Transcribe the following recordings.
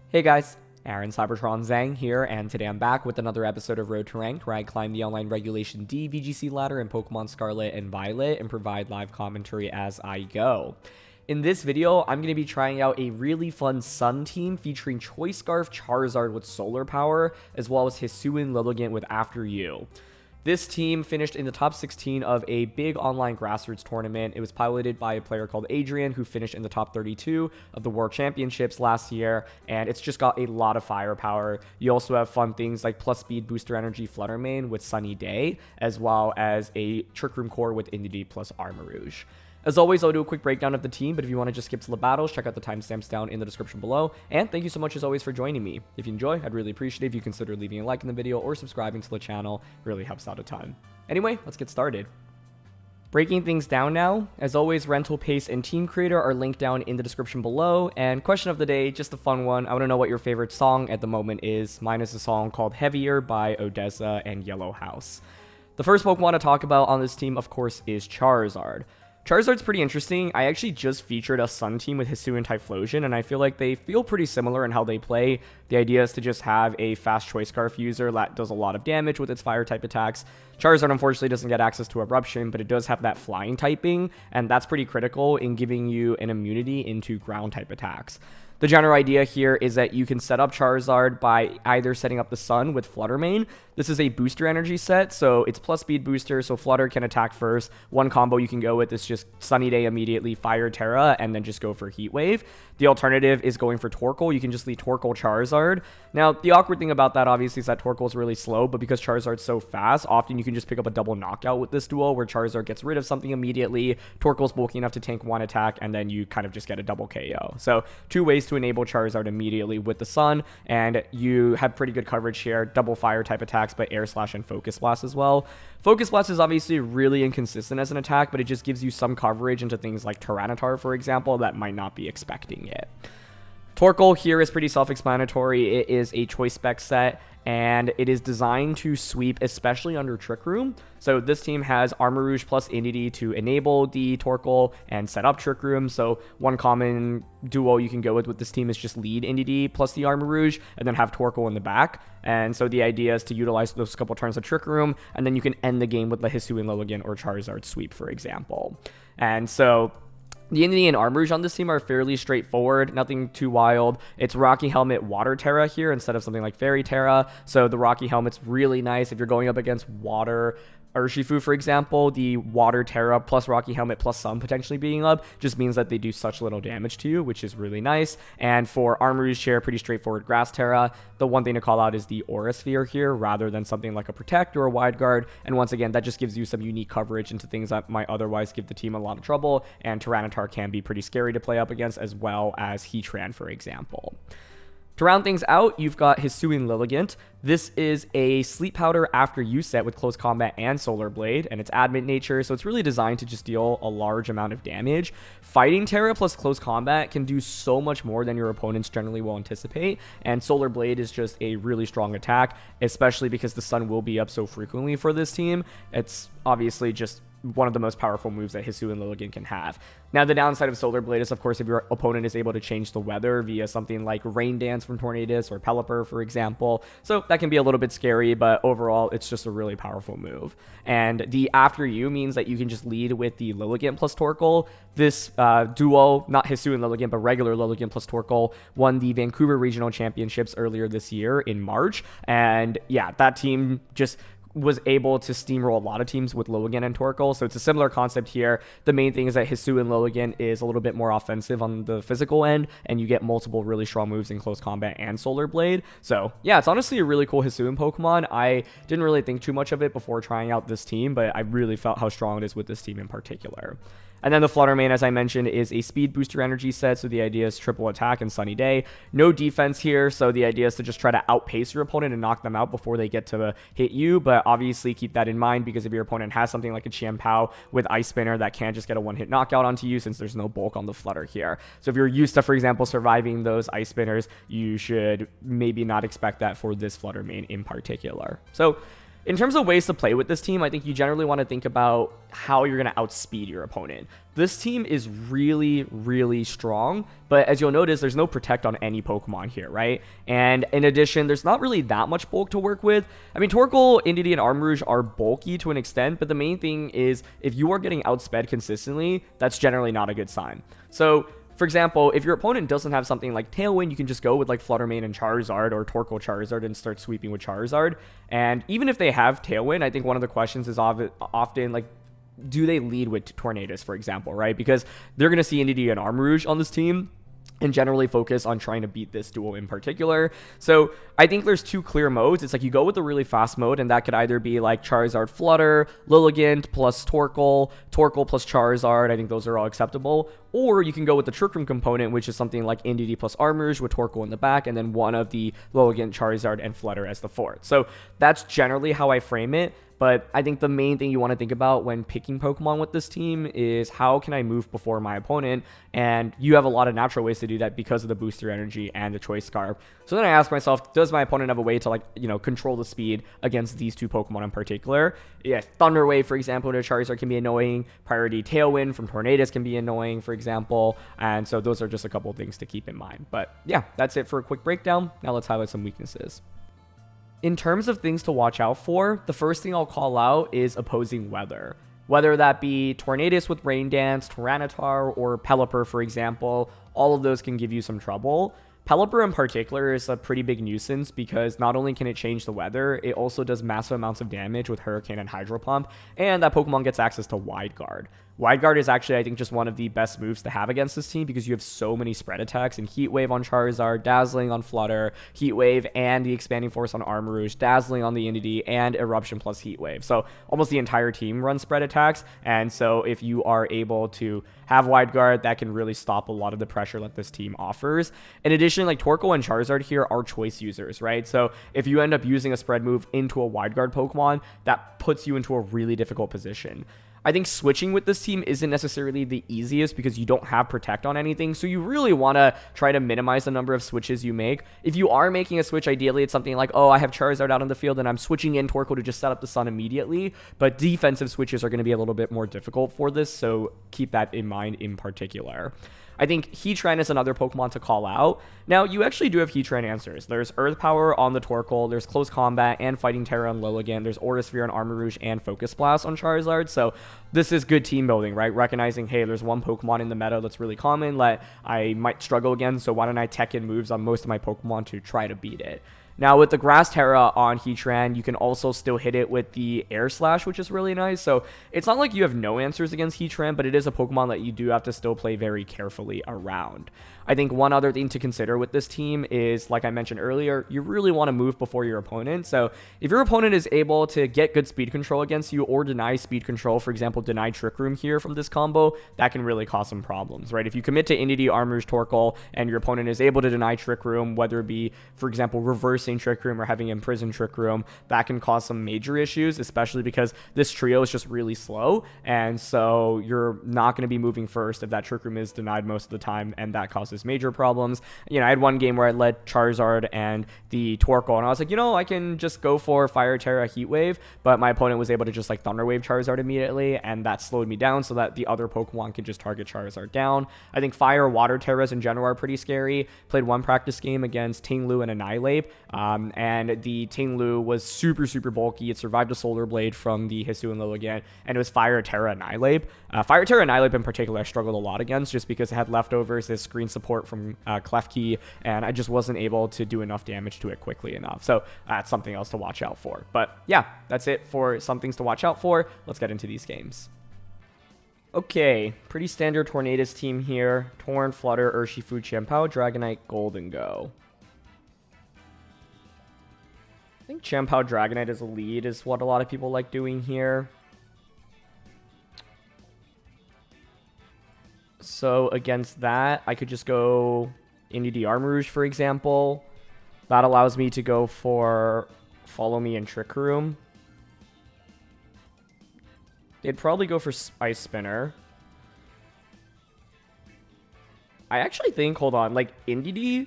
Hey guys, Aaron Cybertron Zhang here, and today I'm back with another episode of Road to Ranked, where I climb the online Regulation D VGC ladder in Pokemon Scarlet and Violet and provide live commentary as I go. In this video, I'm going to be trying out a really fun Sun team featuring Choice Scarf Charizard with Solar Power, as well as Hisuian Lilligant with After You. This team finished in the top 16 of a big online grassroots tournament. It was piloted by a player called Adrian, who finished in the top 32 of the World Championships last year, and it's just got a lot of firepower. You also have fun things like plus speed booster energy Flutter main with Sunny Day, as well as a Trick Room core with Indie plus Armarouge. As always, I'll do a quick breakdown of the team, but if you want to just skip to the battles, check out the timestamps down in the description below. And thank you so much as always for joining me. If you enjoy, I'd really appreciate it if you consider leaving a like in the video or subscribing to the channel. It really helps out a ton. Anyway, let's get started. Breaking things down now, as always, rental pace and team creator are linked down in the description below. And question of the day, just a fun one. I want to know what your favorite song at the moment is. Mine is a song called Heavier by Odessa and Yellow House. The first Pokemon to talk about on this team, of course, is Charizard. Charizard's pretty interesting. I actually just featured a Sun team with Hisuian Typhlosion, and I feel like they feel pretty similar in how they play. The idea is to just have a fast Choice Scarf user that does a lot of damage with its fire type attacks. Charizard unfortunately doesn't get access to Eruption, but it does have that flying typing, and that's pretty critical in giving you an immunity into ground type attacks. The general idea here is that you can set up Charizard by either setting up the Sun with Flutter main. This is a booster energy set, so it's plus speed booster, so Flutter can attack first. One combo you can go with is just Sunny Day immediately, Fire Terra, and then just go for Heat Wave. The alternative is going for Torkoal. You can just lead Torkoal Charizard. Now, the awkward thing about that, obviously, is that Torkoal is really slow, but because Charizard's so fast, often you can just pick up a double knockout with this duel, where Charizard gets rid of something immediately, Torkoal's bulky enough to tank one attack, and then you kind of just get a double KO. So, two ways to enable Charizard immediately with the Sun, and you have pretty good coverage here. Double fire type attacks, but Air Slash and Focus Blast as well. Focus Blast is obviously really inconsistent as an attack, but it just gives you some coverage into things like Tyranitar, for example, that might not be expecting it. Torkoal here is pretty self-explanatory. It is a choice spec set, and it is designed to sweep, especially under Trick Room. So this team has Armarouge plus Indie to enable the Torkoal and set up Trick Room. So one common duo you can go with this team is just lead Indie plus the Armarouge and then have Torkoal in the back. And so the idea is to utilize those couple turns of Trick Room, and then you can end the game with the Hisuian Lilligant or Charizard sweep, for example. And so the Indie and Armarouge on this team are fairly straightforward, nothing too wild. It's Rocky Helmet Water Terra here instead of something like Fairy Terra. So the Rocky Helmet's really nice if you're going up against Water Urshifu, for example. The Water Terra plus Rocky Helmet plus Sun potentially being up just means that they do such little damage to you, which is really nice. And for Armarouge here, pretty straightforward Grass Terra. The one thing to call out is the Aura Sphere here rather than something like a Protect or a Wide Guard. And once again, that just gives you some unique coverage into things that might otherwise give the team a lot of trouble. And Tyranitar can be pretty scary to play up against, as well as Heatran, for example. To round things out, you've got Hisuian Lilligant. This is a Sleep Powder After You set with Close Combat and Solar Blade, and it's Adamant nature, so it's really designed to just deal a large amount of damage. Fighting Terra plus Close Combat can do so much more than your opponents generally will anticipate, and Solar Blade is just a really strong attack, especially because the Sun will be up so frequently for this team. It's obviously just one of the most powerful moves that Hisuian Lilligant can have. Now, the downside of Solar Blade is, of course, if your opponent is able to change the weather via something like Rain Dance from Tornadus or Pelipper, for example. So that can be a little bit scary, but overall, it's just a really powerful move. And the After You means that you can just lead with the Lilligant plus Torkoal. This duo, not Hisuian Lilligant, but regular Lilligant plus Torkoal, won the Vancouver Regional Championships earlier this year in March. And yeah, that team just was able to steamroll a lot of teams with Lilligant and Torkoal, so it's a similar concept here. The main thing is that Hisuian Lilligant is a little bit more offensive on the physical end, and you get multiple really strong moves in Close Combat and Solar Blade. So yeah, it's honestly a really cool Hisuian Pokemon. I didn't really think too much of it before trying out this team, but I really felt how strong it is with this team in particular. And then the Flutter main, as I mentioned, is a speed booster energy set, so the idea is triple attack and Sunny Day. No defense here, so the idea is to just try to outpace your opponent and knock them out before they get to hit you, but obviously keep that in mind, because if your opponent has something like a Chiampao with Ice Spinner, that can just get a one-hit knockout onto you since there's no bulk on the Flutter here. So if you're used to, for example, surviving those Ice Spinners, you should maybe not expect that for this Flutter main in particular. So In terms of ways to play with this team, I think you generally want to think about how you're going to outspeed your opponent. This team is really, really strong, but as you'll notice, there's no protect on any Pokemon here, right? And in addition, there's not really that much bulk to work with. I mean, Torkoal, Indeedee, and Armarouge are bulky to an extent, but the main thing is if you are getting outsped consistently, that's generally not a good sign. So, for example, if your opponent doesn't have something like Tailwind, you can just go with like Flutter Mane and Charizard or Torkoal Charizard and start sweeping with Charizard. And even if they have Tailwind, I think one of the questions is often like, do they lead with Tornadus, for example, right? Because they're going to see Indeedee and Armarouge on this team and generally focus on trying to beat this duel in particular. So I think there's two clear modes. It's like you go with the really fast mode, and that could either be like Charizard Flutter, Lilligant plus Torkoal, Torkoal plus Charizard. I think those are all acceptable. Or you can go with the Trick Room component, which is something like Indeedee plus Armarouge with Torkoal in the back, and then one of the Lilligant, Charizard, and Flutter as the fourth. So that's generally how I frame it. But I think the main thing you want to think about when picking Pokemon with this team is how can I move before my opponent? And you have a lot of natural ways to do that because of the booster energy and the choice scarf. So then I ask myself, does my opponent have a way to like, control the speed against these two Pokemon in particular? Yeah, Thunder Wave, for example, to Charizard can be annoying. Priority Tailwind from Tornadus can be annoying, for example. And so those are just a couple of things to keep in mind. But yeah, that's it for a quick breakdown. Now let's highlight some weaknesses. In terms of things to watch out for, the first thing I'll call out is opposing weather. Whether that be Tornadus with Rain Dance, Tyranitar, or Pelipper, for example, all of those can give you some trouble. Pelipper in particular is a pretty big nuisance because not only can it change the weather, it also does massive amounts of damage with Hurricane and Hydro Pump, and that Pokemon gets access to Wide Guard. Wide Guard is actually, I think, just one of the best moves to have against this team because you have so many spread attacks and Heat Wave on Charizard, Dazzling on Flutter, Heat Wave and the Expanding Force on Armarouge, Dazzling on the Indeedee, and Eruption plus Heat Wave. So almost the entire team runs spread attacks, and so if you are able to have Wide Guard, that can really stop a lot of the pressure that this team offers. In addition, like Torkoal and Charizard here are choice users, right? So if you end up using a spread move into a Wide Guard Pokemon, that puts you into a really difficult position. I think switching with this team isn't necessarily the easiest because you don't have Protect on anything, so you really want to try to minimize the number of switches you make. If you are making a switch, ideally it's something like, oh, I have Charizard out on the field and I'm switching in Torkoal to just set up the Sun immediately, but defensive switches are going to be a little bit more difficult for this, so keep that in mind in particular. I think Heatran is another Pokemon to call out. Now, you actually do have Heatran answers. There's Earth Power on the Torkoal, there's Close Combat and Fighting Terra on Lilligant, there's Aura Sphere on Armarouge, and Focus Blast on Charizard. So this is good team building, right? Recognizing, hey, there's one Pokemon in the meta that's really common that I might struggle against, so why don't I tech in moves on most of my Pokemon to try to beat it? Now, with the Grass Terra on Heatran, you can also still hit it with the Air Slash, which is really nice. So it's not like you have no answers against Heatran, but it is a Pokemon that you do have to still play very carefully around. I think one other thing to consider with this team is, like I mentioned earlier, you really want to move before your opponent. So if your opponent is able to get good speed control against you or deny speed control, for example, deny Trick Room here from this combo, that can really cause some problems, right? If you commit to Indeedee, Armarouge, Torkoal, and your opponent is able to deny Trick Room, whether it be, for example, reversing Trick Room or having imprisoned Trick Room, that can cause some major issues, especially because this trio is just really slow, and so you're not going to be moving first if that Trick Room is denied most of the time, and that causes major problems. I had one game where I led Charizard and the Torkoal, and I was like, I can just go for Fire Terra Heat Wave, but my opponent was able to just like Thunder Wave Charizard immediately, and that slowed me down so that the other Pokemon could just target Charizard down. I think Fire, Water Terras in general are pretty scary. Played one practice game against Tinglu and Annihilate, and the Tinglu was super, super bulky. It survived a Solar Blade from the Hisuian Lilligant, and it was Fire Terra Annihilate. Fire Terra Annihilate in particular I struggled a lot against just because it had leftovers, this screen support from Klefki, and I just wasn't able to do enough damage to it quickly enough. So that's something else to watch out for. But yeah, that's it for some things to watch out for. Let's get into these games. Okay, pretty standard Tornadus team here. Torn, Flutter, Urshifu, Chien-Pao, Dragonite, Golden Go. I think Chien-Pao Dragonite as a lead is what a lot of people like doing here. So against that, I could just go Indeedee Armarouge, for example. That allows me to go for Follow Me and Trick Room. They'd probably go for Ice Spinner. I actually think, hold on, like Indeedee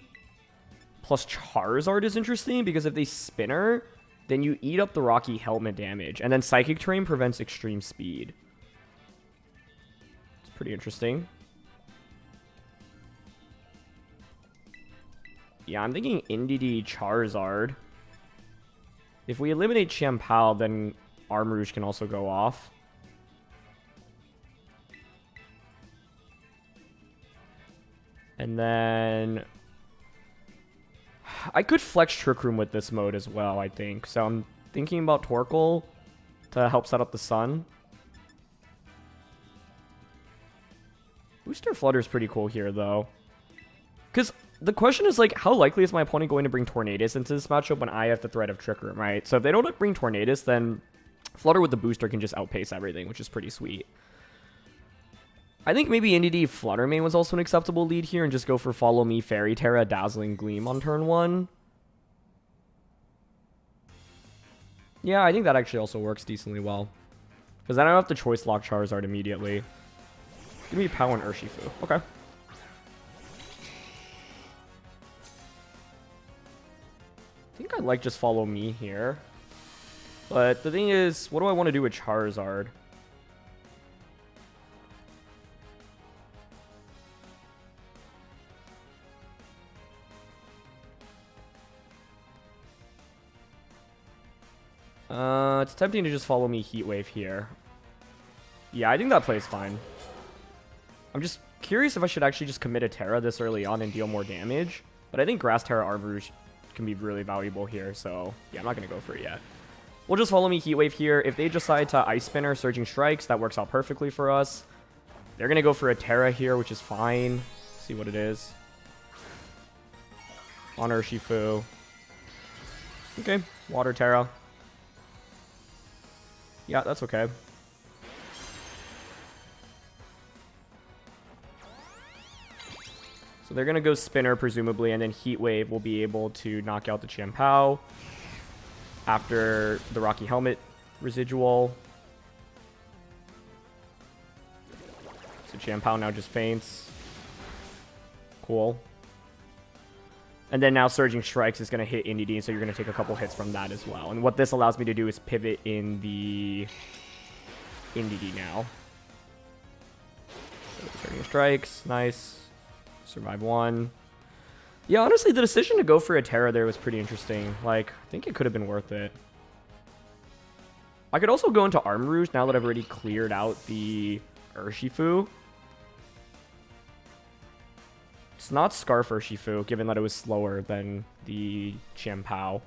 plus Charizard is interesting because if they Spinner, then you eat up the Rocky Helmet damage, and then Psychic Terrain prevents extreme speed. It's pretty interesting. Yeah, I'm thinking NDD Charizard. If we eliminate Chien-Pao, then Armarouge can also go off. And then I could flex Trick Room with this mode as well, I think. So I'm thinking about Torkoal to help set up the Sun. Booster Flutter is pretty cool here, though. Because the question is, like, how likely is my opponent going to bring Tornadus into this matchup when I have the threat of Trick Room, right? So if they don't bring Tornadus, then Flutter with the booster can just outpace everything, which is pretty sweet. I think maybe NDD Flutter Mane was also an acceptable lead here and just go for Follow Me, Fairy Terra, Dazzling Gleam on turn 1. Yeah, I think that actually also works decently well. Because then I don't have to choice lock Charizard immediately. Give me Pow and Urshifu. Okay. I think I like just Follow Me here. But the thing is, what do I want to do with Charizard? It's tempting to just Follow Me Heat Wave here. Yeah, I think that plays fine. I'm just curious if I should actually just commit a Terra this early on and deal more damage. But I think Grass Terra Armarouge can be really valuable here, so yeah, I'm not going to go for it yet. We'll just Follow Me Heat Wave here. If they decide to Ice Spinner Surging Strikes, that works out perfectly for us. They're going to go for a Terra here, which is fine. Let's see what it is. On Urshifu. Okay, Water Terra. Yeah, that's okay. So they're going to go Spinner, presumably, and then Heat Wave will be able to knock out the Chien-Pao after the Rocky Helmet residual. So Chien-Pao now just faints. Cool. And then now Surging Strikes is going to hit NDD, so you're going to take a couple hits from that as well. And what this allows me to do is pivot in the NDD now. So Surging Strikes, nice. Survive 1. Yeah, honestly, the decision to go for a Terra there was pretty interesting. Like, I think it could have been worth it. I could also go into Armarouge now that I've already cleared out the Urshifu. It's not Scarf Urshifu, given that it was slower than the Chien-Pao.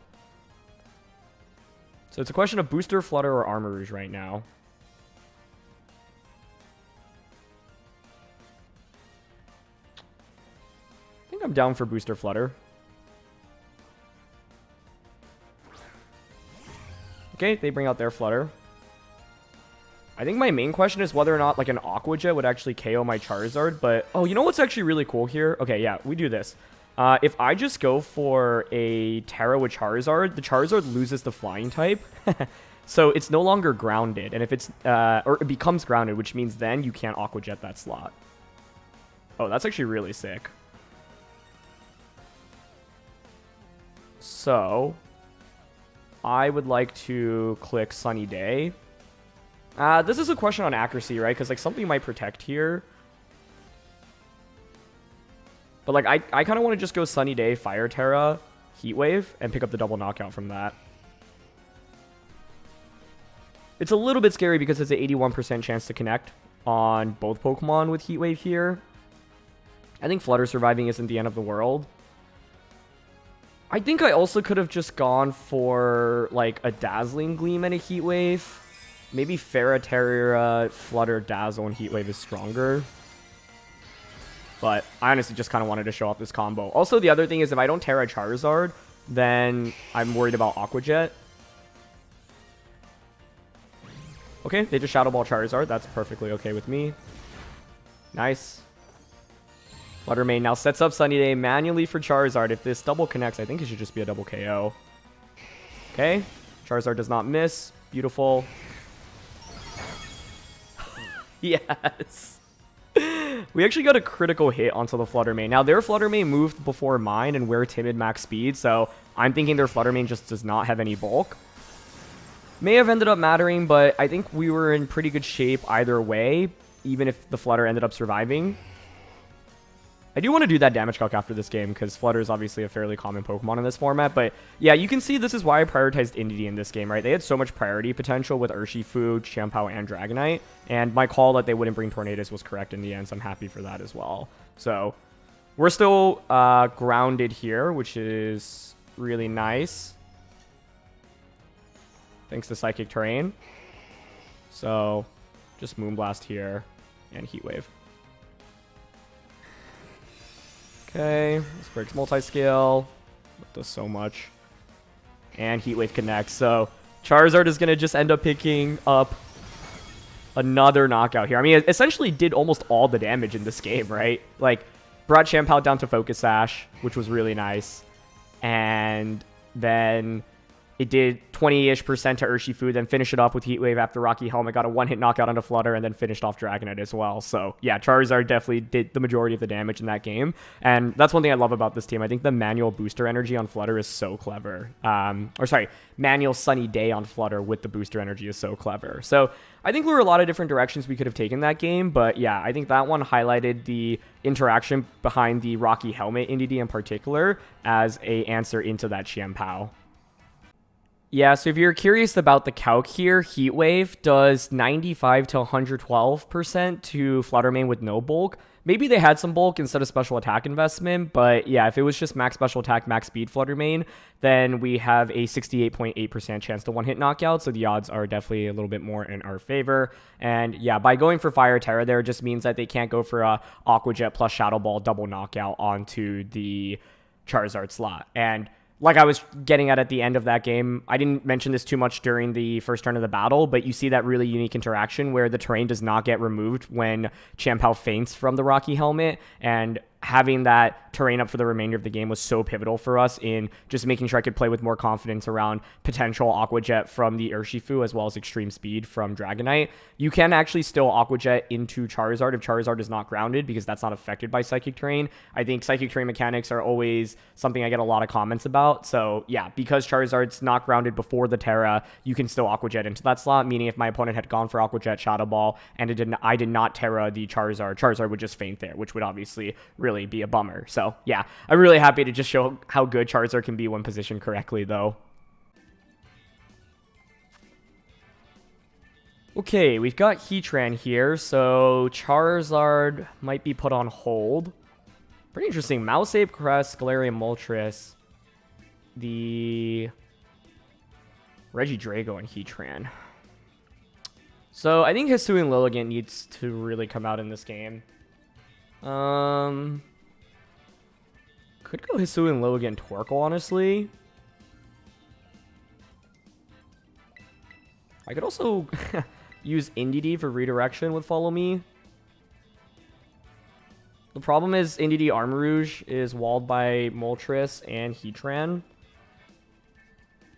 So it's a question of Booster, Flutter, or Armarouge right now. I think I'm down for Booster, Flutter. Okay, they bring out their Flutter. I think my main question is whether or not like an Aqua Jet would actually KO my Charizard, but oh, you know what's actually really cool here? Okay, yeah, we do this. If I just go for a Terra with Charizard, the Charizard loses the Flying type. So it's no longer grounded, and if it's or it becomes grounded, which means then you can't Aqua Jet that slot. Oh, that's actually really sick. So I would like to click Sunny Day. This is a question on accuracy, right? Because like something might protect here. But like I kind of want to just go Sunny Day, Fire Terra, Heat Wave, and pick up the double knockout from that. It's a little bit scary because it's an 81% chance to connect on both Pokemon with Heat Wave here. I think Flutter surviving isn't the end of the world. I think I also could have just gone for like a Dazzling Gleam and a Heat Wave. Maybe Ferroterra, Flutter, Dazzle, and Heat Wave is stronger. But I honestly just kind of wanted to show off this combo. Also, the other thing is if I don't Terra Charizard, then I'm worried about Aqua Jet. Okay, they just Shadow Ball Charizard. That's perfectly okay with me. Nice. Flutter Mane now sets up Sunny Day manually for Charizard. If this double connects, I think it should just be a double KO. Okay, Charizard does not miss. Beautiful. Yes. We actually got a critical hit onto the Flutter Mane. Now, their Flutter Mane moved before mine, and we're timid max speed, so I'm thinking their Flutter Mane just does not have any bulk. may have ended up mattering, but I think we were in pretty good shape either way, even if the Flutter ended up surviving. I do want to do that damage calc after this game, because Flutter is obviously a fairly common Pokemon in this format, but yeah, you can see this is why I prioritized Indeedee in this game, right? They had so much priority potential with Urshifu, Chien-Pao, and Dragonite, and my call that they wouldn't bring Tornadus was correct in the end, so I'm happy for that as well. So, we're still grounded here, which is really nice. Thanks to Psychic Terrain. So, just Moonblast here, and Heat Wave. Okay, this breaks multi-scale. That does so much. And Heat Wave connects. So Charizard is going to just end up picking up another knockout here. I mean, it essentially did almost all the damage in this game, right? Like, brought Chien-Pao down to Focus Sash, which was really nice. And then it did 20-ish% to Urshifu, then finish it off with Heat Wave after Rocky Helmet, got a one-hit knockout onto Flutter, and then finished off Dragonite as well. So, yeah, Charizard definitely did the majority of the damage in that game. And that's one thing I love about this team. I think the manual booster energy on Flutter is so clever. Manual Sunny Day on Flutter with the booster energy is so clever. So, I think there were a lot of different directions we could have taken that game, but yeah, I think that one highlighted the interaction behind the Rocky Helmet Indeedee in particular as a answer into that Chien-Pao. Yeah, so if you're curious about the calc here, Heat Wave does 95 to 112% to Flutter Mane with no bulk. Maybe they had some bulk instead of special attack investment, but yeah, if it was just max special attack, max speed Flutter Mane, then we have a 68.8% chance to one-hit knockout, so the odds are definitely a little bit more in our favor. And yeah, by going for Fire Terra there, it just means that they can't go for a Aqua Jet plus Shadow Ball double knockout onto the Charizard slot. And like I was getting at the end of that game, I didn't mention this too much during the first turn of the battle, but you see that really unique interaction where the terrain does not get removed when Chien-Pao faints from the Rocky Helmet, and having that terrain up for the remainder of the game was so pivotal for us in just making sure I could play with more confidence around potential Aqua Jet from the Urshifu as well as Extreme Speed from Dragonite. You can actually still Aqua Jet into Charizard if Charizard is not grounded, because that's not affected by Psychic Terrain. I think Psychic Terrain mechanics are always something I get a lot of comments about. So yeah, because Charizard's not grounded before the Terra, you can still Aqua Jet into that slot, meaning if my opponent had gone for Aqua Jet Shadow Ball and I did not Terra the Charizard would just faint there, which would obviously really be a bummer. So yeah, I'm really happy to just show how good Charizard can be when positioned correctly though. Okay, we've got Heatran here, so Charizard might be put on hold. Pretty interesting. Mouseape, Crest, Galarian Moltres, the Regidrago, and Heatran. So I think Hisuian Lilligant needs to really come out in this game. Could go Hisuian Lilligant Torkoal, honestly. I could also use Indeedee for redirection with Follow Me. The problem is Indeedee Armarouge is walled by Moltres and Heatran.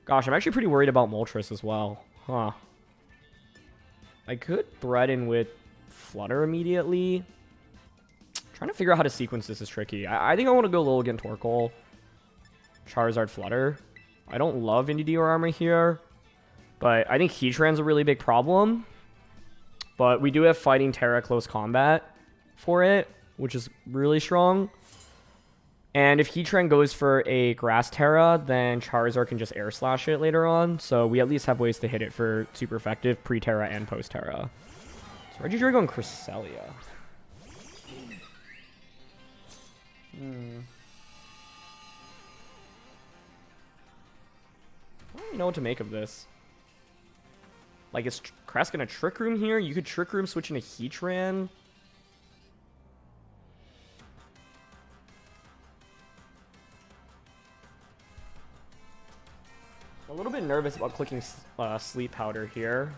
Gosh, I'm actually pretty worried about Moltres as well. Huh. I could threaten with Flutter immediately. Trying to figure out how to sequence this is tricky. I think I want to go Lilligant Torkoal, Charizard Flutter. I don't love Indeedee or Armor here, but I think Heatran's a really big problem. But we do have Fighting Terra Close Combat for it, which is really strong. And if Heatran goes for a Grass Terra, then Charizard can just Air Slash it later on. So we at least have ways to hit it for super effective pre-Terra and post-Terra. So Regidrago and Cresselia. I don't really know what to make of this. Like, is Crest gonna Trick Room here? You could Trick Room switch into Heatran. A little bit nervous about clicking Sleep Powder here.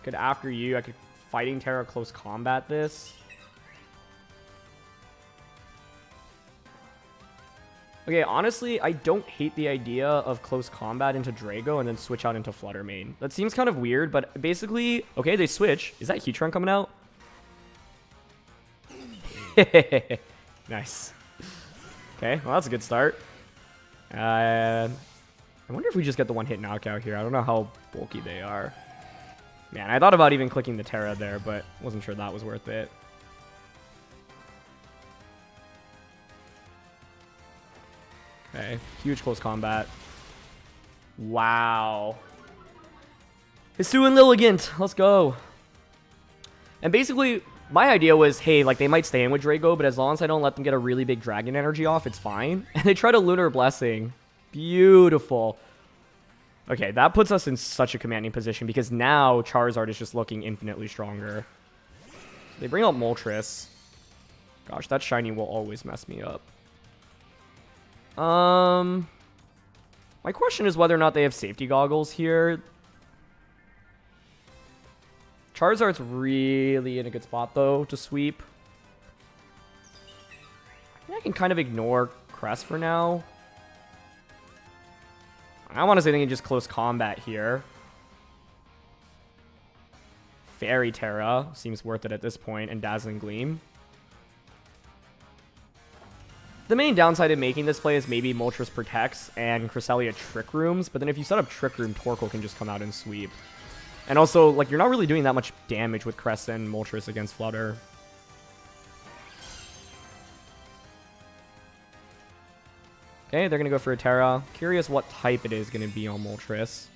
Could after you, I could Fighting Terra Close Combat this. Okay, honestly, I don't hate the idea of Close Combat into Drago and then switch out into Flutter Mane. That seems kind of weird, but basically... Okay, they switch. Is that Heatran coming out? Nice. Okay, well, that's a good start. I wonder if we just get the one-hit knockout here. I don't know how bulky they are. Man, I thought about even clicking the Terra there, but wasn't sure that was worth it. Okay, huge close combat. Wow. Hisuian Lilligant, let's go. And basically, my idea was, hey, like, they might stay in with Drago, but as long as I don't let them get a really big dragon energy off, it's fine. And they try to Lunar Blessing. Beautiful. Okay, that puts us in such a commanding position because now Charizard is just looking infinitely stronger. They bring out Moltres. Gosh, that shiny will always mess me up. My question is whether or not they have safety goggles here. Charizard's really in a good spot, though, to sweep. I can kind of ignore Crest for now. I honestly think just close combat here. Fairy Terra seems worth it at this point, and Dazzling Gleam. The main downside of making this play is maybe Moltres protects and Cresselia Trick Rooms, but then if you set up Trick Room, Torkoal can just come out and sweep. And also, like, you're not really doing that much damage with Crest and Moltres against Flutter. Okay, they're going to go for a Terra. Curious what type it is going to be on Moltres.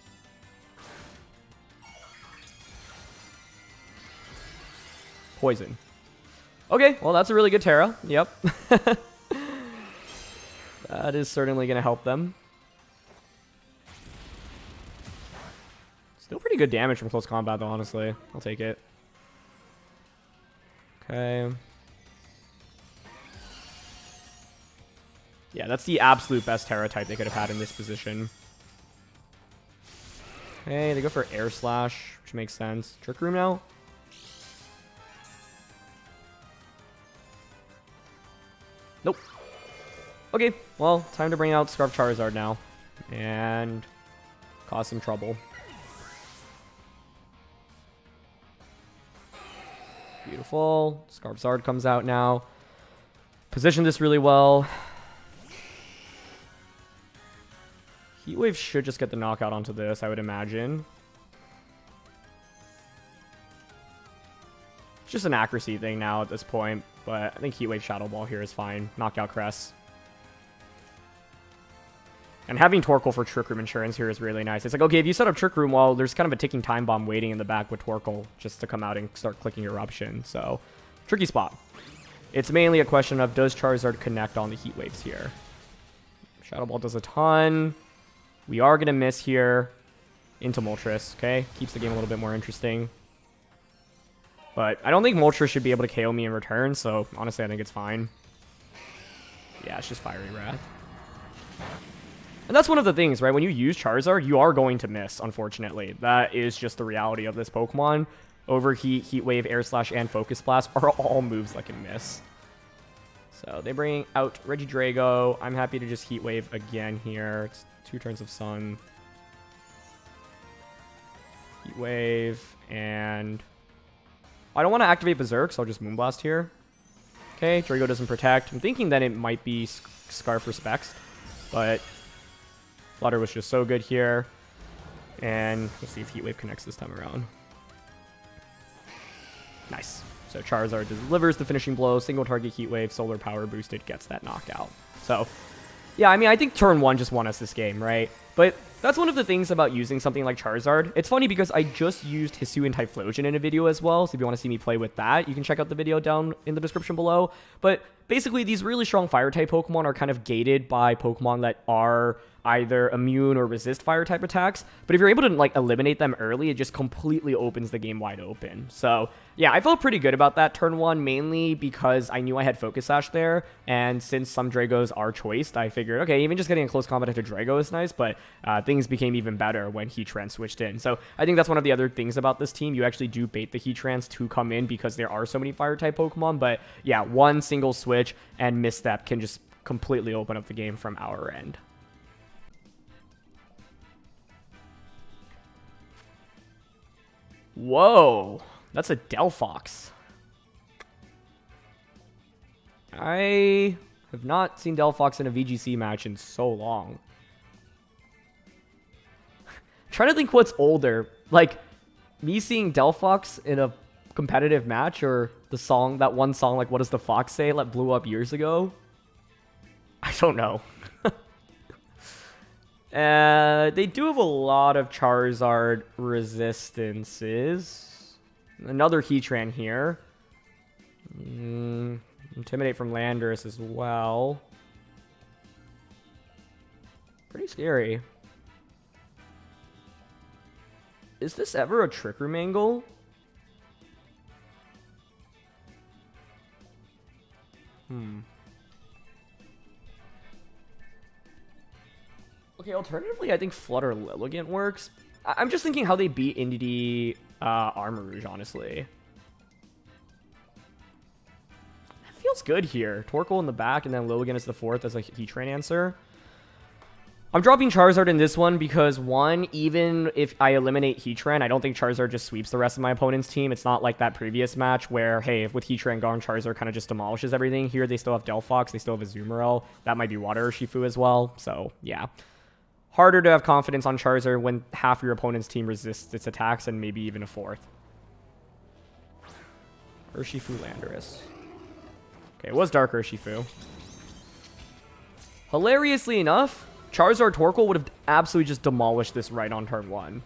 Poison. Okay, well, that's a really good Terra. Yep. That is certainly going to help them. Still pretty good damage from close combat, though, honestly. I'll take it. Okay. Yeah, that's the absolute best Terra type they could have had in this position. Okay, they go for Air Slash, which makes sense. Trick Room now? Nope. Okay, well, time to bring out Scarf Charizard now. And cause some trouble. Beautiful. Scarf Zard comes out now. Positioned this really well. Heat Wave should just get the knockout onto this, I would imagine. It's just an accuracy thing now at this point, but I think Heat Wave Shadow Ball here is fine. Knockout Crest. And having Torkoal for Trick Room insurance here is really nice. It's like, okay, if you set up Trick Room, well, there's kind of a ticking time bomb waiting in the back with Torkoal just to come out and start clicking Eruption. So, tricky spot. It's mainly a question of, does Charizard connect on the Heat Waves here? Shadow Ball does a ton. We are going to miss here into Moltres, okay? Keeps the game a little bit more interesting. But I don't think Moltres should be able to KO me in return, so honestly, I think it's fine. Yeah, it's just Fiery Wrath. And that's one of the things, right? When you use Charizard, you are going to miss, unfortunately. That is just the reality of this Pokemon. Overheat, Heat Wave, Air Slash, and Focus Blast are all moves that can miss. So they bring out Regidrago. I'm happy to just Heat Wave again here. It's 2 turns of Sun. Heat Wave, and I don't want to activate Berserk, so I'll just Moonblast here. Okay, Drago doesn't protect. I'm thinking that it might be Scarf Respects, but Flutter was just so good here. And we'll see if Heat Wave connects this time around. Nice. So Charizard delivers the finishing blow, single target Heat Wave, Solar Power boosted, gets that knockout. So, yeah, I mean, I think turn 1 just won us this game, right? But that's one of the things about using something like Charizard. It's funny because I just used Hisuian Typhlosion in a video as well, so if you want to see me play with that, you can check out the video down in the description below. But basically, these really strong Fire-type Pokemon are kind of gated by Pokemon that are either immune or resist Fire-type attacks. But if you're able to, like, eliminate them early, it just completely opens the game wide open. So, yeah, I felt pretty good about that turn 1, mainly because I knew I had Focus Sash there, and since some Dragos are choiced, I figured, okay, even just getting a close combat to Drago is nice, but things became even better when Heatran switched in. So I think that's one of the other things about this team. You actually do bait the Heatrans to come in because there are so many Fire-type Pokemon, but yeah, one single switch and misstep can just completely open up the game from our end. Whoa, that's a Delphox. I have not seen Delphox in a VGC match in so long. Trying to think what's older. Like, me seeing Delphox in a competitive match, or the song, that one song, like, What Does the Fox Say, that blew up years ago? I don't know. They do have a lot of Charizard resistances. Another Heatran here. Intimidate from Landorus as well. Pretty scary. Is this ever a Trick Room angle? Okay, alternatively, I think Flutter Lilligant works. I'm just thinking how they beat Indeedee Armor Rouge, honestly. That feels good here. Torkoal in the back, and then Lilligant is the fourth as a Heatran answer. I'm dropping Charizard in this one because, one, even if I eliminate Heatran, I don't think Charizard just sweeps the rest of my opponent's team. It's not like that previous match where, hey, with Heatran gone, Charizard kind of just demolishes everything. Here, they still have Delphox. They still have Azumarill. That might be Water Urshifu as well. So, yeah. Harder to have confidence on Charizard when half your opponent's team resists its attacks and maybe even a fourth. Urshifu Landorus. Okay, it was Dark Urshifu. Hilariously enough, Charizard Torkoal would have absolutely just demolished this right on turn 1.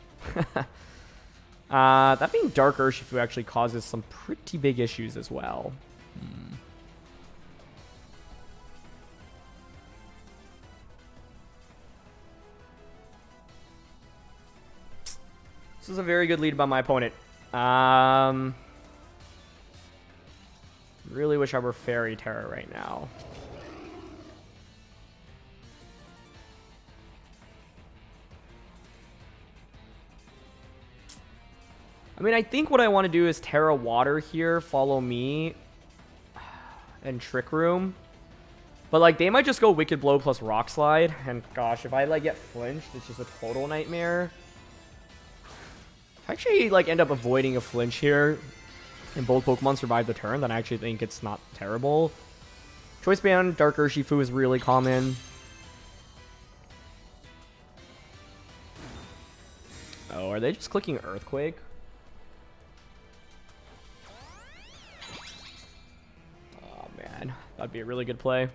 That being Dark Urshifu actually causes some pretty big issues as well. This is a very good lead by my opponent. Really wish I were Fairy Terra right now. I mean, I think what I want to do is Terra Water here, follow me, and Trick Room. But, like, they might just go Wicked Blow plus Rock Slide. And, gosh, if I, like, get flinched, it's just a total nightmare. If I actually, like, end up avoiding a flinch here, and both Pokemon survive the turn, then I actually think it's not terrible. Choice Band, Dark Urshifu is really common. Oh, are they just clicking Earthquake? Oh, man. That'd be a really good play.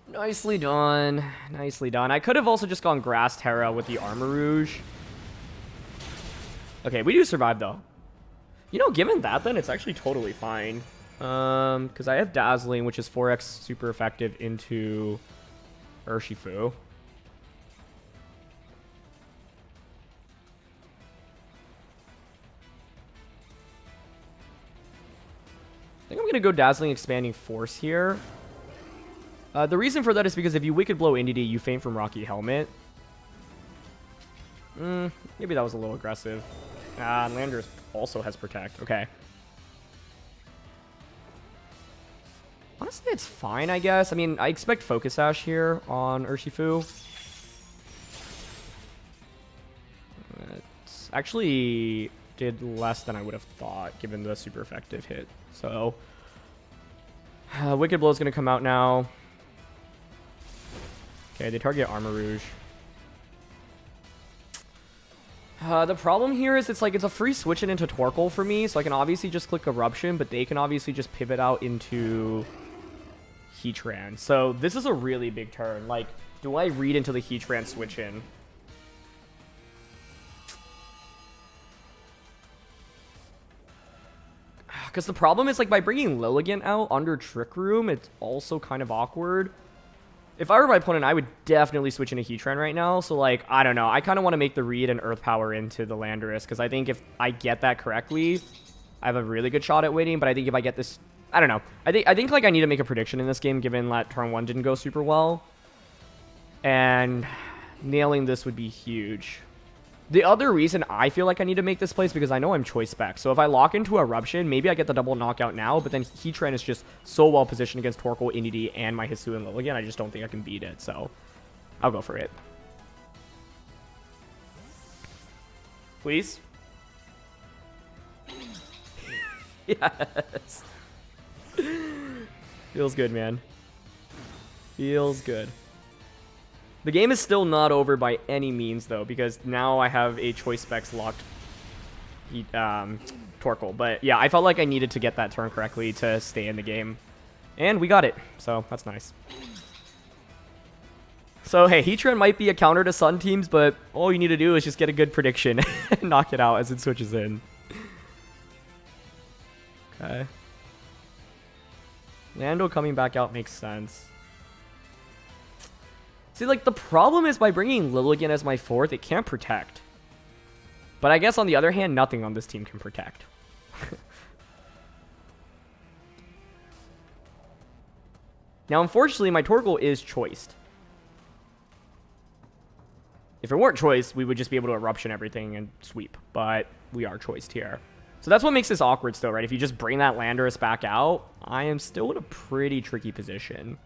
Nicely done. Nicely done. I could have also just gone Grass Terra with the Armor Rouge. Okay, we do survive, though. You know, given that, then, it's actually totally fine. Because I have Dazzling, which is 4x super effective into Urshifu. I think I'm going to go Dazzling Expanding Force here. The reason for that is because if you Wicked Blow Indeedee, you faint from Rocky Helmet. Maybe that was a little aggressive. Landorus also has Protect. Okay. Honestly, it's fine, I guess. I mean, I expect Focus Sash here on Urshifu. It's actually did less than I would have thought, given the super effective hit. So, Wicked Blow is going to come out now. Okay, they target Armor Rouge. The problem here is it's like it's a free switch it into Torkoal for me, so I can obviously just click Eruption, but they can obviously just pivot out into Heatran. So this is a really big turn. Like, do I read into the Heatran switch in? Because the problem is, like, by bringing Lilligant out under Trick Room, it's also kind of awkward. If I were my opponent, I would definitely switch into Heatran right now. So, like, I don't know. I kind of want to make the read and Earth Power into the Landorus, because I think if I get that correctly, I have a really good shot at winning. But I think if I get this... I don't know. I think like, I need to make a prediction in this game, given that turn 1 didn't go super well. And nailing this would be huge. The other reason I feel like I need to make this play is because I know I'm choice spec. So if I lock into Eruption, maybe I get the double knockout now, but then Heatran is just so well positioned against Torkoal, Indeedee, and my Hisuian Lilligant, I just don't think I can beat it. So I'll go for it. Please? Yes. Feels good, man. Feels good. The game is still not over by any means, though, because now I have a choice specs locked Torkoal. But yeah, I felt like I needed to get that turn correctly to stay in the game. And we got it, so that's nice. So hey, Heatran might be a counter to Sun teams, but all you need to do is just get a good prediction and knock it out as it switches in. Okay. Lando coming back out makes sense. See, like, the problem is by bringing Lilligant as my fourth, it can't protect. But I guess on the other hand, nothing on this team can protect. Now, unfortunately, my Torkoal is choiced. If it weren't choiced, we would just be able to eruption everything and sweep. But we are choiced here. So that's what makes this awkward still, right? If you just bring that Landorus back out, I am still in a pretty tricky position.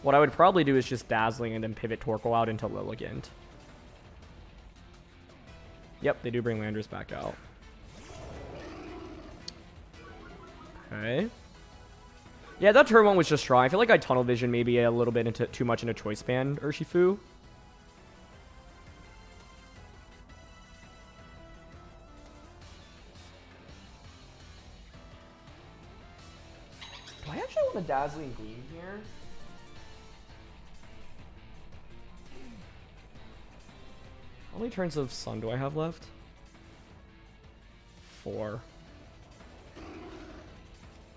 What I would probably do is just Dazzling and then pivot Torkoal out into Lilligant. Yep, they do bring Landorus back out. Okay. Yeah, that turn one was just strong. I feel like I tunnel vision maybe a little bit into too much into choice band Urshifu. Do I actually want a Dazzling Gleam here? How many turns of Sun do I have left? 4.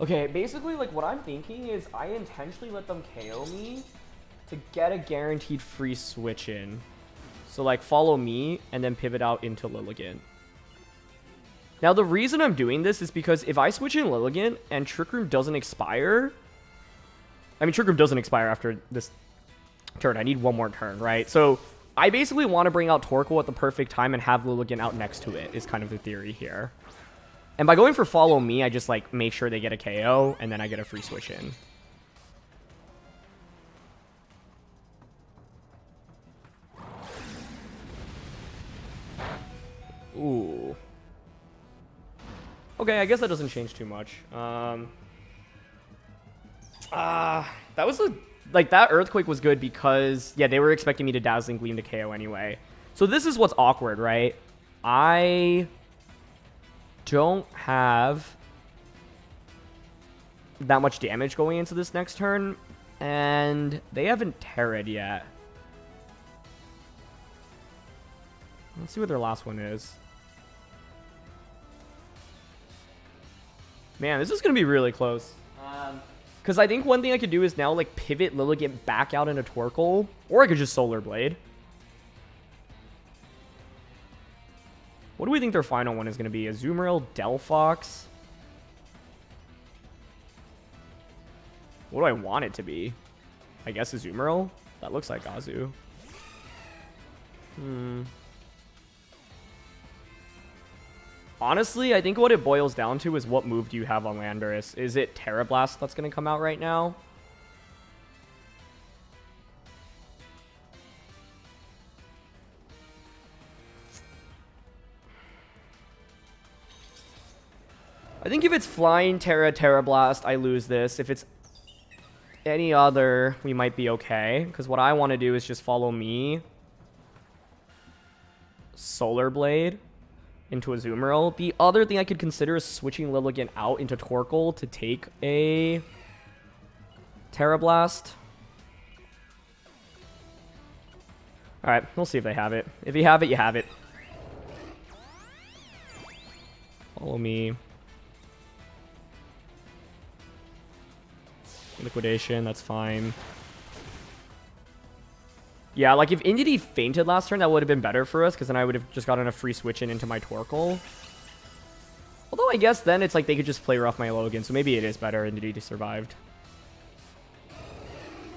Okay, basically, like, what I'm thinking is I intentionally let them KO me to get a guaranteed free switch in. So, like, follow me and then pivot out into Lilligant. Now, the reason I'm doing this is because if I switch in Lilligant and Trick Room doesn't expire... I mean, Trick Room doesn't expire after this turn. I need one more turn, right? So, I basically want to bring out Torkoal at the perfect time and have Lilligant out next to it, is kind of the theory here. And by going for follow me, I just, like, make sure they get a KO, and then I get a free switch in. Ooh. Okay, I guess that doesn't change too much. That was a... Like, that Earthquake was good because, yeah, they were expecting me to Dazzling Gleam to KO anyway. So this is what's awkward, right? I don't have that much damage going into this next turn, and they haven't Terra'd yet. Let's see what their last one is. Man, this is going to be really close. Because I think one thing I could do is now, like, pivot Lilligant back out into Torkoal, or I could just Solar Blade. What do we think their final one is going to be? Azumarill, Delphox? What do I want it to be? I guess Azumarill? That looks like Azu. Honestly, I think what it boils down to is what move do you have on Landorus? Is it Terra Blast that's going to come out right now? I think if it's Flying Terra Blast, I lose this. If it's any other, we might be okay. Because what I want to do is just follow me. Solar Blade into Azumarill. The other thing I could consider is switching Lilligant out into Torkoal to take a Terra Blast. Alright, we'll see if they have it. If you have it, you have it. Follow me. Liquidation, that's fine. Yeah, like if Indeedee fainted last turn, that would have been better for us, because then I would have just gotten a free switch in into my Torkoal. Although I guess then it's like they could just play rough my Logan, so maybe it is better Indeedee survived.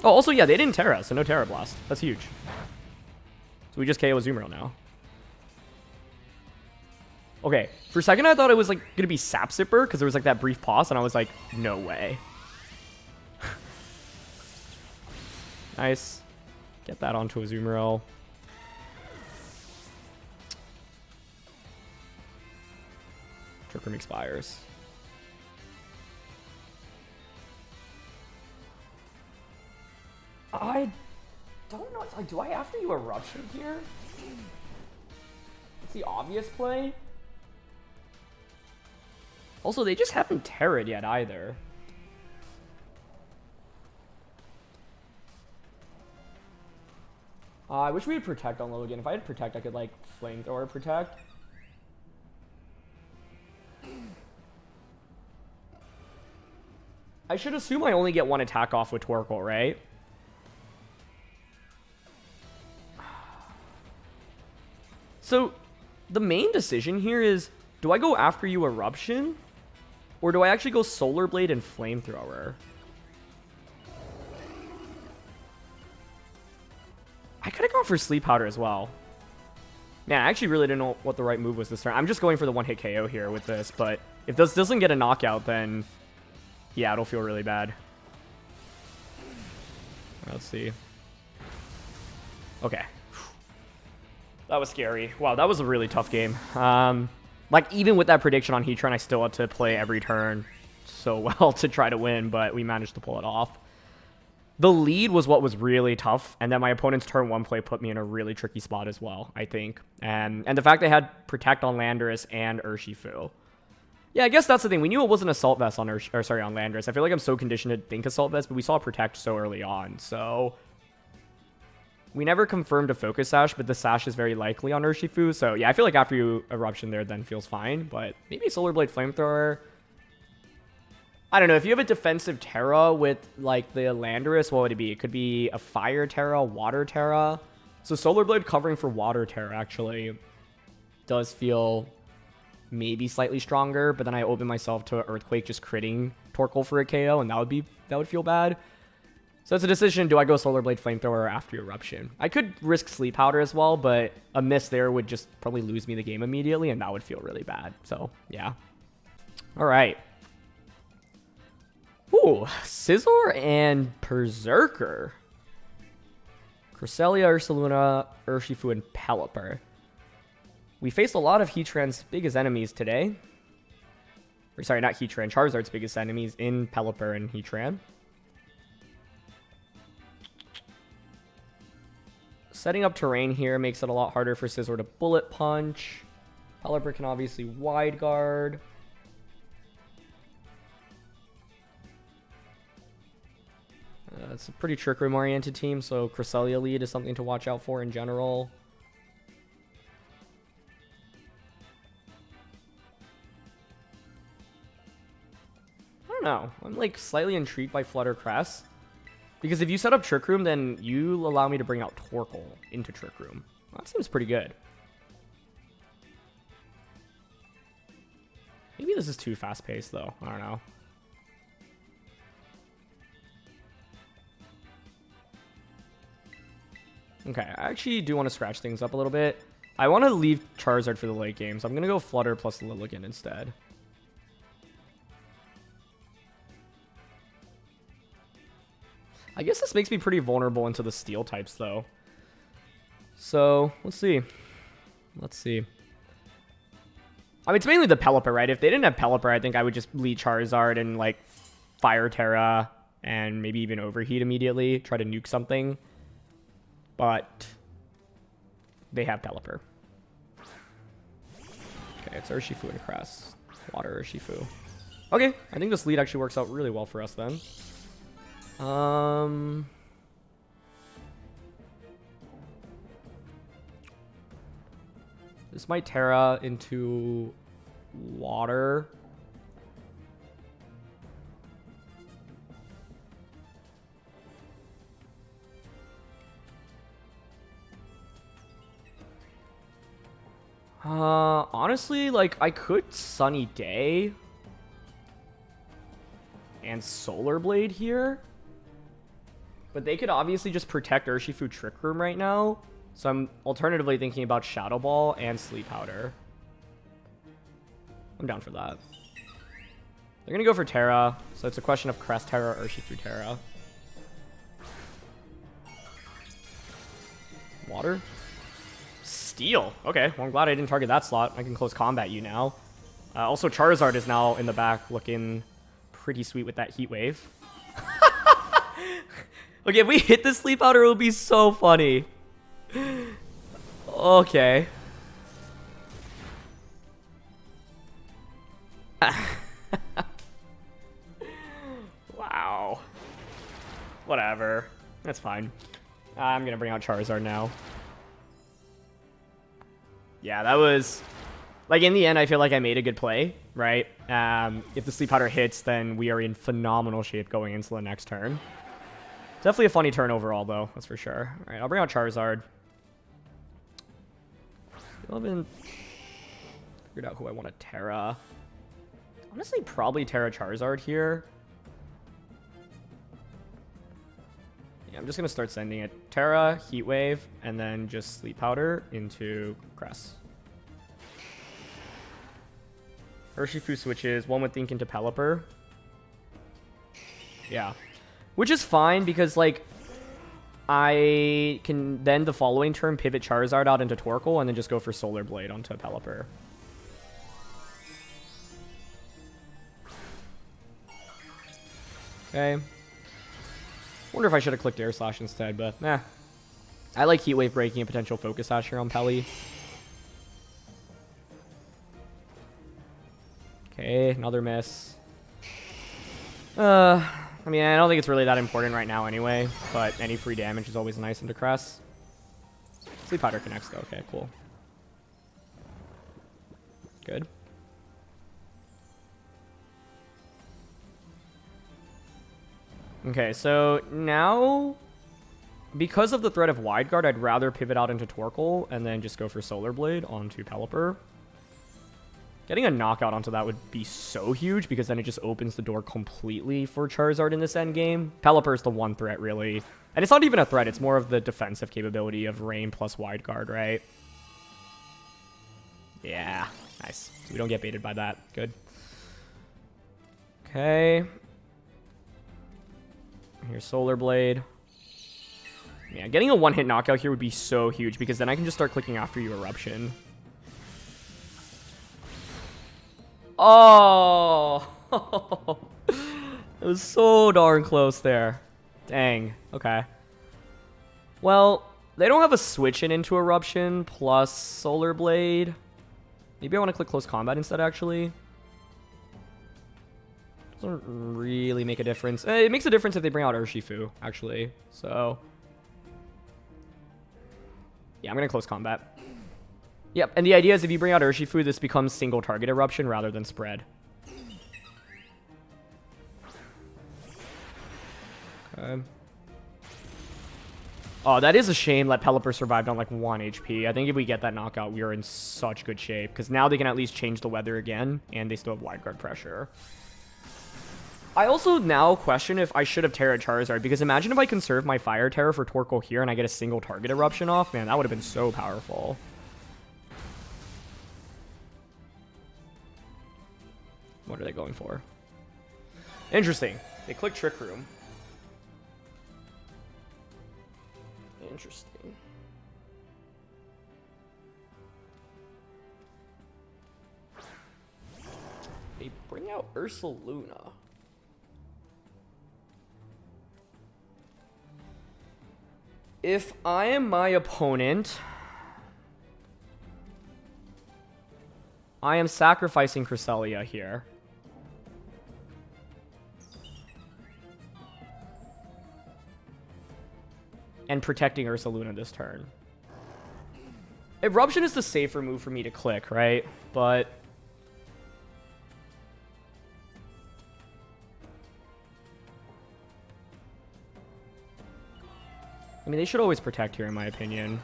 Oh, also, yeah, they didn't Terra, so no Terra Blast. That's huge. So we just KO Azumarill now. Okay, for a second I thought it was like going to be Sap Sipper, because there was like that brief pause, and I was like, no way. Nice. Get that onto Azumarill. Trick Room expires. I don't know. It's like, do I after you Eruption here? It's the obvious play. Also, they just haven't Terra'd yet either. I wish we had Protect on Lilligant. If I had Protect, I could, like, Flamethrower Protect. I should assume I only get one attack off with Torkoal, right? So, the main decision here is, do I go after you Eruption? Or do I actually go Solar Blade and Flamethrower? I could have gone for Sleep Powder as well. Man, I actually really didn't know what the right move was this turn. I'm just going for the one-hit KO here with this, but if this doesn't get a knockout, then yeah, it'll feel really bad. Let's see. Okay. That was scary. Wow, that was a really tough game. Like, even with that prediction on Heatran, I still had to play every turn so well to try to win, but we managed to pull it off. The lead was what was really tough, and then my opponent's turn 1 play put me in a really tricky spot as well, I think. And the fact they had Protect on Landorus and Urshifu. Yeah, I guess that's the thing. We knew it wasn't Assault Vest on on Landorus. I feel like I'm so conditioned to think Assault Vest, but we saw Protect so early on, so we never confirmed a Focus Sash, but the Sash is very likely on Urshifu. So yeah, I feel like after you Eruption there, then feels fine. But maybe Solar Blade Flamethrower. I don't know. If you have a defensive Terra with like the Landorus, what would it be? It could be a Fire Terra, Water Terra. So Solar Blade covering for Water Terra actually does feel maybe slightly stronger. But then I open myself to Earthquake just critting Torkoal for a KO, and that would feel bad. So it's a decision, do I go Solar Blade Flamethrower after Eruption? I could risk Sleep Powder as well, but a miss there would just probably lose me the game immediately, and that would feel really bad. So, yeah. All right. Ooh, Scizor and Berserker. Cresselia, Ursaluna, Urshifu, and Pelipper. We faced a lot of Heatran's biggest enemies today. Or sorry, not Heatran, Charizard's biggest enemies in Pelipper and Heatran. Setting up terrain here makes it a lot harder for Scizor to Bullet Punch. Pelipper can obviously Wide Guard. It's a pretty Trick Room oriented team, so Cresselia lead is something to watch out for in general. I don't know. I'm like slightly intrigued by Flutter Crest. Because if you set up Trick Room, then you allow me to bring out Torkoal into Trick Room. Well, that seems pretty good. Maybe this is too fast-paced, though. I don't know. Okay, I actually do want to scratch things up a little bit. I want to leave Charizard for the late game, so I'm going to go Flutter plus Lilligant instead. I guess this makes me pretty vulnerable into the Steel types, though. So, let's see. Let's see. I mean, it's mainly the Pelipper, right? If they didn't have Pelipper, I think I would just lead Charizard and, like, Fire Terra and maybe even Overheat immediately. Try to nuke something. But they have Pelipper. Okay, it's Urshifu and Crest. Water Urshifu. Okay, I think this lead actually works out really well for us then. This might Terra into water. Honestly, like, I could Sunny Day and Solar Blade here. But they could obviously just protect Urshifu Trick Room right now. So I'm alternatively thinking about Shadow Ball and Sleep Powder. I'm down for that. They're going to go for Terra. So it's a question of Crest Terra, Urshifu Terra. Water? Steel. Okay, well, I'm glad I didn't target that slot. I can close combat you now. Also, Charizard is now in the back looking pretty sweet with that Heat Wave. Okay, if we hit the sleep powder, it would be so funny. Okay. Wow. Whatever. That's fine. I'm gonna bring out Charizard now. Yeah, that was... Like, in the end, I feel like I made a good play, right? If the sleep powder hits, then we are in phenomenal shape going into the next turn. Definitely a funny turn overall, though. That's for sure. All right, I'll bring out Charizard. Still haven't figured out who I want to Terra. Honestly, probably Terra Charizard here. Yeah, I'm just going to start sending it. Terra, Heat Wave, and then just Sleep Powder into Cress. Urshifu switches. One would think into Pelipper. Yeah. Which is fine because, like, I can then the following turn pivot Charizard out into Torkoal and then just go for Solar Blade onto Pelipper. Okay. Wonder if I should have clicked Air Slash instead, but nah. I like Heat Wave breaking a potential Focus Sash here on Peli. Okay, another miss. I mean, I don't think it's really that important right now anyway, but any free damage is always nice into Cress. Sleep Powder connects though. Okay, cool. Good. Okay, so now, because of the threat of Wide Guard, I'd rather pivot out into Torkoal and then just go for Solar Blade onto Pelipper. Getting a knockout onto that would be so huge because then it just opens the door completely for Charizard in this endgame. Pelipper is the one threat, really. And it's not even a threat. It's more of the defensive capability of Rain plus Wide Guard, right? Yeah, nice. So we don't get baited by that. Good. Okay. Here's Solar Blade. Yeah, getting a one-hit knockout here would be so huge because then I can just start clicking after you Eruption. Oh! It was so darn close there. Dang. Okay. Well, they don't have a switch into Eruption plus Solar Blade. Maybe I want to click Close Combat instead, actually. Doesn't really make a difference. It makes a difference if they bring out Urshifu, actually. So, yeah, I'm going to Close Combat. Yep, and the idea is if you bring out Urshifu, this becomes single target Eruption rather than spread. Okay. Oh, that is a shame that Pelipper survived on like 1 HP. I think if we get that knockout, we are in such good shape. Because now they can at least change the weather again, and they still have Wide Guard pressure. I also now question if I should have Terra Charizard, because imagine if I conserve my Fire Terra for Torkoal here and I get a single target Eruption off. Man, that would have been so powerful. What are they going for? Interesting. They click Trick Room. Interesting. They bring out Ursaluna. If I am my opponent, I am sacrificing Cresselia here. And protecting Ursaluna this turn. Eruption is the safer move for me to click, right? But I mean, they should always protect here, in my opinion.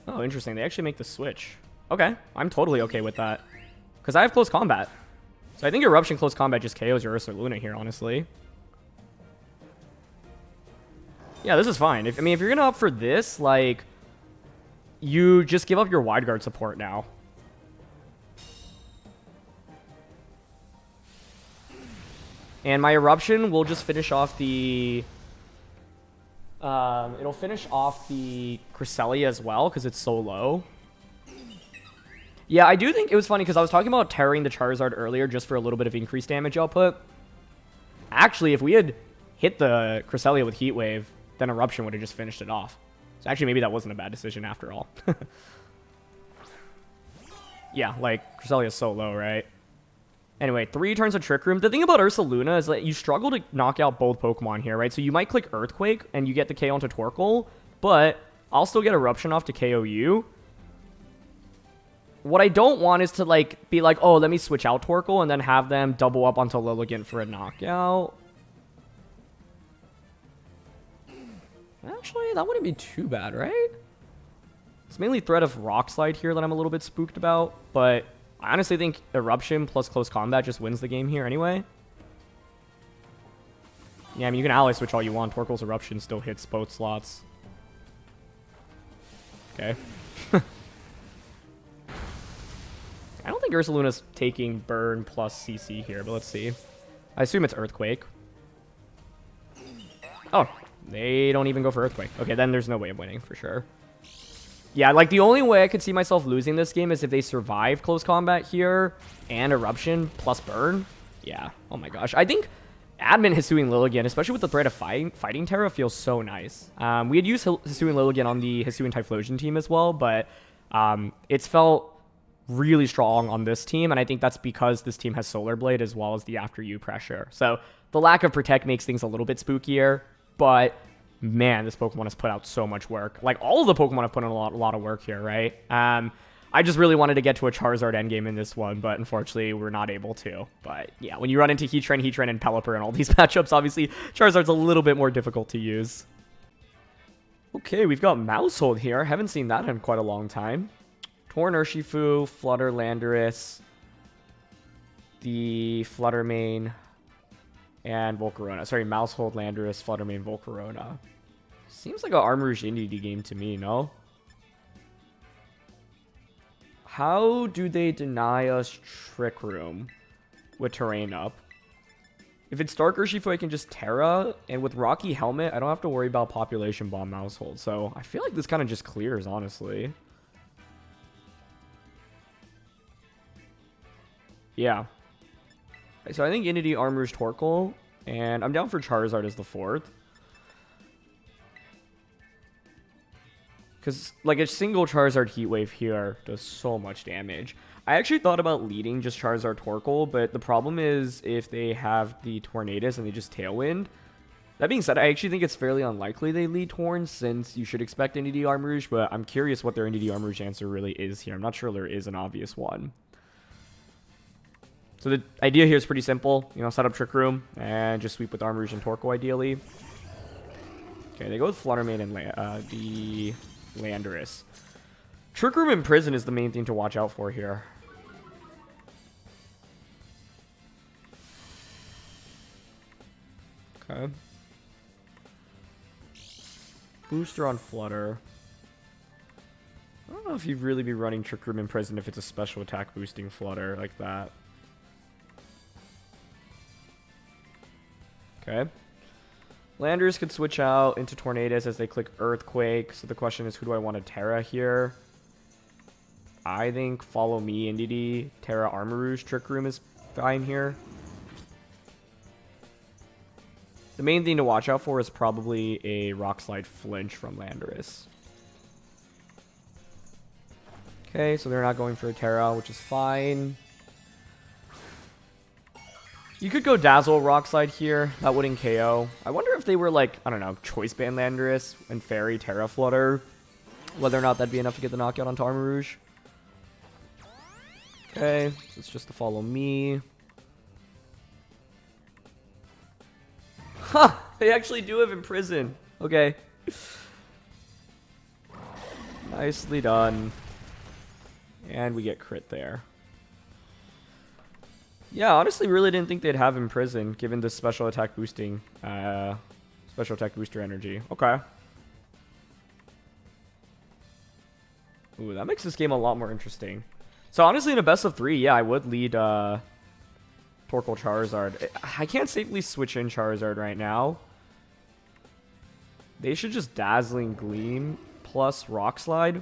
Oh, interesting. They actually make the switch. Okay, I'm totally okay with that. Because I have Close Combat. So I think Eruption Close Combat just KOs your Ursaluna here, honestly. Yeah, this is fine. I mean, if you're going to opt for this, like, you just give up your Wide Guard support now. And my Eruption will just finish off the... it'll finish off the Cresselia as well, because it's so low. Yeah, I do think it was funny because I was talking about tearing the Charizard earlier just for a little bit of increased damage output. Actually, if we had hit the Cresselia with Heat Wave, then Eruption would have just finished it off. So actually, maybe that wasn't a bad decision after all. Yeah, like, Cresselia is so low, right? Anyway, 3 turns of Trick Room. The thing about Ursaluna is that you struggle to knock out both Pokemon here, right? So you might click Earthquake and you get the KO onto Torkoal, but I'll still get Eruption off to KO you. What I don't want is to, like, be like, oh, let me switch out Torkoal and then have them double up onto Lilligant for a knockout. Actually, that wouldn't be too bad, right? It's mainly threat of Rock Slide here that I'm a little bit spooked about, but I honestly think Eruption plus Close Combat just wins the game here anyway. Yeah, I mean, you can ally switch all you want. Torkoal's Eruption still hits both slots. Okay. I don't think Ursaluna's taking Burn plus CC here, but let's see. I assume it's Earthquake. Oh, they don't even go for Earthquake. Okay, then there's no way of winning for sure. Yeah, like, the only way I could see myself losing this game is if they survive Close Combat here and Eruption plus Burn. Yeah. Oh my gosh. I think Admin Hisuian Lilligant, especially with the threat of Fighting Terra, feels so nice. We had used Hisuian Lilligant on the Hisuian Typhlosion team as well, but it's felt really strong on this team, and I think that's because this team has Solar Blade as well as the After You pressure. So the lack of Protect makes things a little bit spookier, but man, this Pokemon has put out so much work. Like, all of the Pokemon have put in a lot of work here, right? I just really wanted to get to a Charizard endgame in this one, but unfortunately, we're not able to. But yeah, when you run into Heatran, and Pelipper and all these matchups, obviously, Charizard's a little bit more difficult to use. Okay, we've got Mousehold here. Haven't seen that in quite a long time. Torn Urshifu, Flutter Landorus, the Flutter main, and Volcarona. Sorry, Mousehold, Landorus, Flutter main, Volcarona. Seems like an Armarouge Indie game to me, no? How do they deny us Trick Room with terrain up? If it's Dark Urshifu, I can just Terra, and with Rocky Helmet, I don't have to worry about Population Bomb Mousehold. So I feel like this kind of just clears, honestly. Yeah. So I think Entity Armor's Torkoal, and I'm down for Charizard as the 4th. Because, like, a single Charizard Heat Wave here does so much damage. I actually thought about leading just Charizard Torkoal, but the problem is if they have the Tornadus and they just Tailwind. That being said, I actually think it's fairly unlikely they lead Torn, since you should expect Entity Armourouge, but I'm curious what their Entity Armourouge answer really is here. I'm not sure there is an obvious one. So the idea here is pretty simple. You know, set up Trick Room and just sweep with Armourouge and Torkoal ideally. Okay, they go with Flutter Mane and the Landorus. Trick Room and Prison is the main thing to watch out for here. Okay. Booster on Flutter. I don't know if you'd really be running Trick Room and Prison if it's a special attack boosting Flutter like that. Okay. Landers could switch out into Tornadus as they click Earthquake. So the question is, who do I want to Terra here? I think Follow Me, Entity, Terra Armarouge, Trick Room is fine here. The main thing to watch out for is probably a Rock Slide Flinch from Landorus. Okay, so they're not going for a Terra, which is fine. You could go Dazzle Rock Slide here. That wouldn't KO. I wonder if they were like, I don't know, Choice Band Landorus and Fairy Terra Flutter. Whether or not that'd be enough to get the knockout onto Armarouge. Okay, so it's just to Follow Me. Huh! They actually do have Imprison. Okay. Nicely done. And we get crit there. Yeah, honestly, really didn't think they'd have Imprison, given the special attack boosting, special attack booster energy. Okay. Ooh, that makes this game a lot more interesting. So honestly, in a best of 3, yeah, I would lead Torkoal Charizard. I can't safely switch in Charizard right now. They should just Dazzling Gleam plus Rock Slide.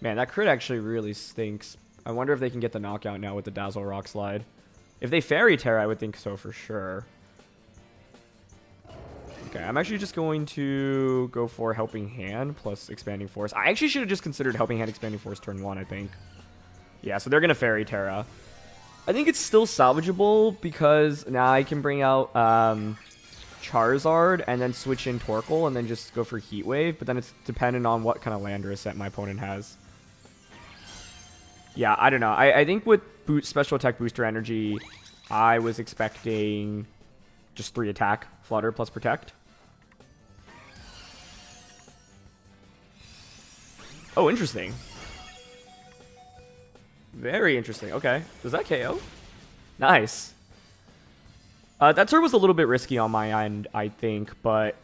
Man, that crit actually really stinks. I wonder if they can get the knockout now with the Dazzle Rock Slide. If they Fairy Terra, I would think so for sure. Okay, I'm actually just going to go for Helping Hand plus Expanding Force. I actually should have just considered Helping Hand, Expanding Force turn 1, I think. Yeah, so they're going to Fairy Terra. I think it's still salvageable because now I can bring out Charizard and then switch in Torkoal and then just go for Heat Wave. But then it's dependent on what kind of Landorus set my opponent has. Yeah, I don't know. I think with Special Attack Booster Energy, I was expecting just 3 attack, Flutter plus Protect. Oh, interesting. Very interesting. Okay. Does that KO? Nice. That turn was a little bit risky on my end, I think, but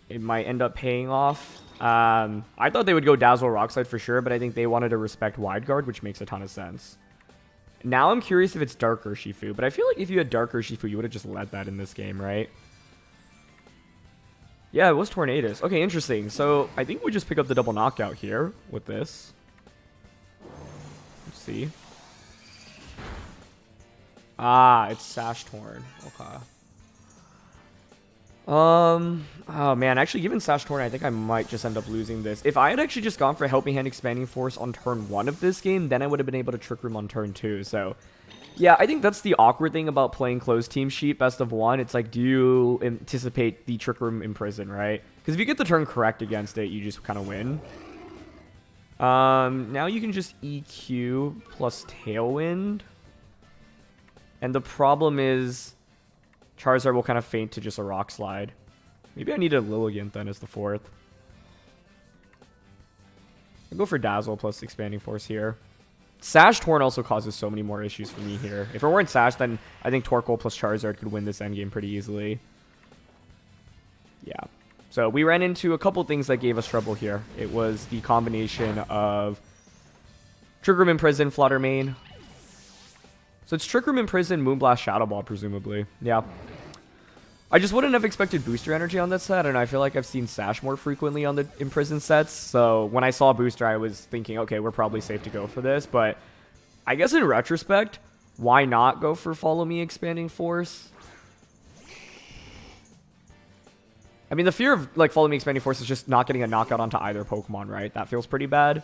it might end up paying off. I thought they would go Dazzle Rock Slide for sure, but I think they wanted to respect Wide Guard, which makes a ton of sense. Now I'm curious if it's Dark Urshifu, but I feel like if you had Dark Urshifu, you would have just led that in this game, right? Yeah, it was Tornadus. Okay, interesting. So I think we just pick up the double knockout here with this. Let's see. Ah, it's Sash Torn. Okay. Oh man, actually given Sash Torn, I think I might just end up losing this. If I had actually just gone for Helping Hand Expanding Force on turn 1 of this game, then I would have been able to Trick Room on turn 2. So yeah, I think that's the awkward thing about playing closed team sheet best of 1. It's like, do you anticipate the Trick Room Imprison, right? Because if you get the turn correct against it, you just kind of win. Now you can just EQ plus Tailwind. And the problem is Charizard will kind of faint to just a Rock Slide. Maybe I need a Lilligant then as the 4th. I'll go for Dazzle plus Expanding Force here. Sash Torn also causes so many more issues for me here. If it weren't Sash, then I think Torkoal plus Charizard could win this endgame pretty easily. Yeah. So we ran into a couple things that gave us trouble here. It was the combination of Trick Room Imprison, Flutter Main. So it's Trick Room Imprison, Moonblast, Shadow Ball, presumably. Yeah. I just wouldn't have expected Booster Energy on this set, and I feel like I've seen Sash more frequently on the Imprison sets. So when I saw Booster, I was thinking, okay, we're probably safe to go for this. But I guess in retrospect, why not go for Follow Me Expanding Force? I mean, the fear of like Follow Me Expanding Force is just not getting a knockout onto either Pokemon, right? That feels pretty bad.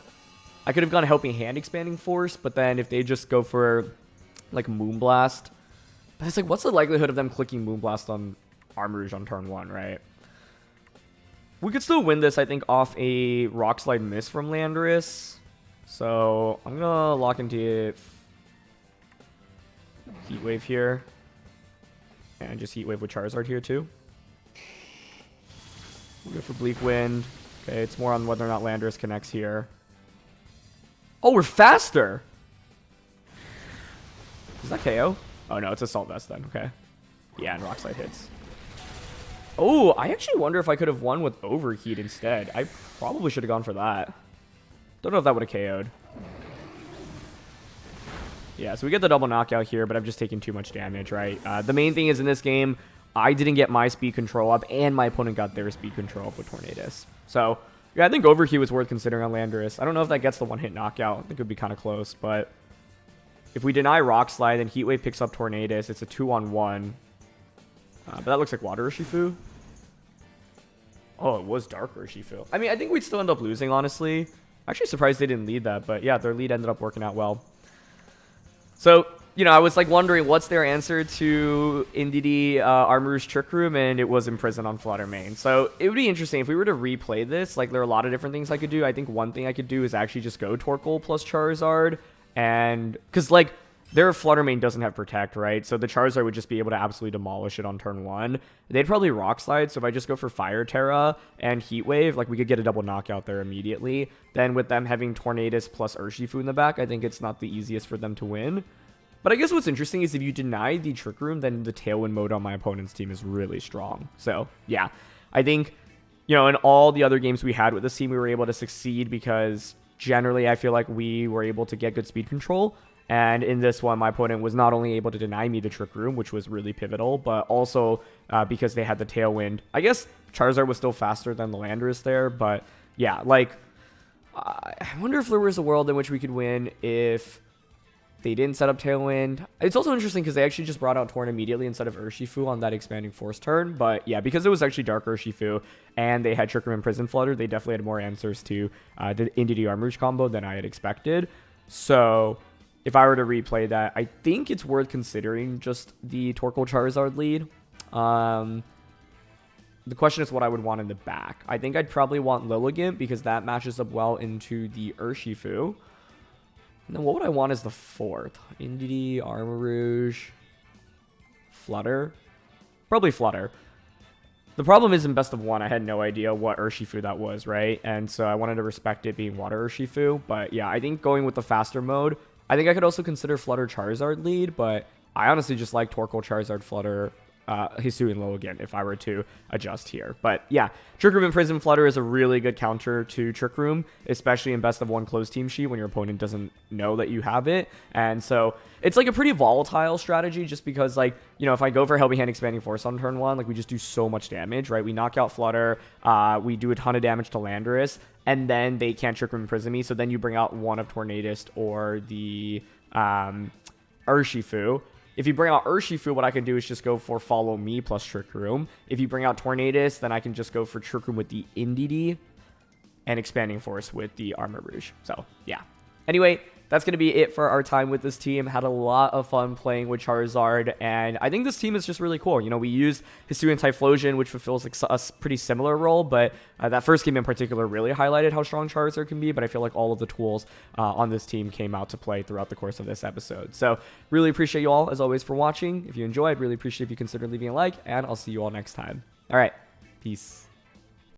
I could have gone Helping Hand Expanding Force, but then if they just go for like Moonblast, but it's like, what's the likelihood of them clicking Moonblast on Armarouge on turn 1, right? We could still win this, I think, off a Rock Slide miss from Landorus. So I'm gonna lock into Heat Wave here, and just Heat Wave with Charizard here too. We'll go for Bleak Wind. Okay, it's more on whether or not Landorus connects here. Oh, we're faster! Is that KO? Oh no, it's Assault Vest then. Okay. Yeah, and Rock Slide hits. Oh, I actually wonder if I could have won with Overheat instead. I probably should have gone for that. Don't know if that would have KO'd. Yeah, so we get the double knockout here, but I'm just taking too much damage, right? The main thing is in this game, I didn't get my speed control up, and my opponent got their speed control up with Tornadus. So, yeah, I think Overheat was worth considering on Landorus. I don't know if that gets the one-hit knockout. I think it would be kind of close, but if we deny Rock Slide, then Heat Wave picks up Tornadus. It's a 2-on-1. But that looks like Water Urshifu. Oh, it was Dark Urshifu. I mean, I think we'd still end up losing, honestly. Actually surprised they didn't lead that, but yeah, their lead ended up working out well. So, you know, I was like wondering what's their answer to Indeedee Armarouge Trick Room, and it was Imprison on Flutter Main. So it would be interesting if we were to replay this. Like, there are a lot of different things I could do. I think one thing I could do is actually just go Torkoal plus Charizard, and because like their Flutter Main doesn't have Protect, right? So the Charizard would just be able to absolutely demolish it on turn 1. They'd probably Rock Slide, so if I just go for Fire Terra and Heat Wave, like we could get a double knockout there immediately. Then with them having Tornadus plus Urshifu in the back, I think it's not the easiest for them to win. But I guess what's interesting is if you deny the Trick Room, then the Tailwind mode on my opponent's team is really strong. So yeah, I think, you know, in all the other games we had with this team, we were able to succeed because generally I feel like we were able to get good speed control. And in this one, my opponent was not only able to deny me the Trick Room, which was really pivotal, but also because they had the Tailwind. I guess Charizard was still faster than the Landorus there, but yeah, like, I wonder if there was a world in which we could win if They didn't set up Tailwind. It's also interesting because they actually just brought out Torn immediately instead of Urshifu on that Expanding Force turn. But yeah, because it was actually Dark Urshifu and they had Trick Room and Prison Flutter, they definitely had more answers to the Indeedee Armor Rouge combo than I had expected. So if I were to replay that, I think it's worth considering just the Torkoal Charizard lead. The question is what I would want in the back. I think I'd probably want Lilligant because that matches up well into the Urshifu. And then what would I want as the fourth? Indeedee, Armor Rouge, Flutter? Probably Flutter. The problem is in best of one, I had no idea what Urshifu that was, right? And so I wanted to respect it being Water Urshifu. But yeah, I think going with the faster mode, I think I could also consider Flutter Charizard lead, but I honestly just like Torkoal Charizard Flutter Hisuian Lilligant if I were to adjust here. But yeah, Trick Room and Prison Flutter is a really good counter to Trick Room, especially in best of one closed team sheet when your opponent doesn't know that you have it. And so it's like a pretty volatile strategy just because, like, you know, if I go for Helping Hand Expanding Force on turn one, like we just do so much damage, right? We knock out Flutter, we do a ton of damage to Landorus, and then they can't Trick Room and Prison me. So then you bring out one of Tornadus or the Urshifu. If you bring out Urshifu, what I can do is just go for Follow Me plus Trick Room. If you bring out Tornadus, then I can just go for Trick Room with the Indeedee and Expanding Force with the Armor Rouge. So, yeah. Anyway, that's going to be it for our time with this team. Had a lot of fun playing with Charizard, and I think this team is just really cool. You know, we used Hisuian Typhlosion, which fulfills a pretty similar role, but that first game in particular really highlighted how strong Charizard can be, but I feel like all of the tools on this team came out to play throughout the course of this episode. So, really appreciate you all, as always, for watching. If you enjoyed, really appreciate if you consider leaving a like, and I'll see you all next time. All right, peace.